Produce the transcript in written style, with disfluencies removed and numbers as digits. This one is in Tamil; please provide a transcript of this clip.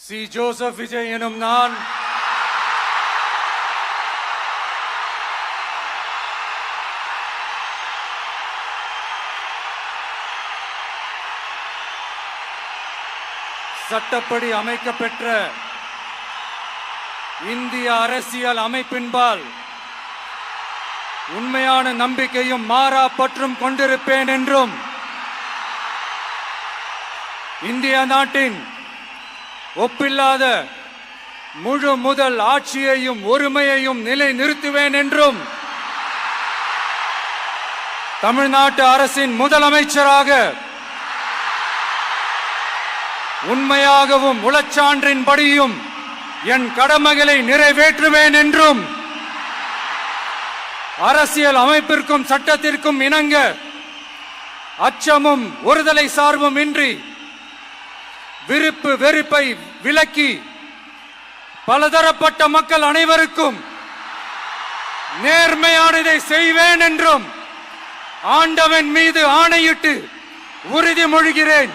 சி. ஜோசப் விஜய் எனும் நான் சட்டப்படி அமைக்கப்பெற்ற இந்திய அரசியல் அமைப்பின்பால் உண்மையான நம்பிக்கையும் மாறா பற்றும் கொண்டிருப்பேன் என்றும் இந்திய நாட்டின் ஒப்பில்லாத முழு முதல் ஆட்சியையும் ஒருமையையும் நிலை நிறுத்துவேன் என்றும் தமிழ்நாட்டு அரசின் முதலமைச்சராக உண்மையாகவும் உளச்சான்றின்படியும் என் கடமைகளை நிறைவேற்றுவேன் என்றும் அரசியல் அமைப்பிற்கும் சட்டத்திற்கும் இணங்க அச்சமும் ஒருதலை சார்பும் இன்றி விருப்பு வெறுப்பை விலக்கி பலதரப்பட்ட மக்கள் அனைவருக்கும் நேர்மையானதை செய்வேன் என்றும் ஆண்டவன் மீது ஆணையிட்டு உறுதிமொழிகிறேன்.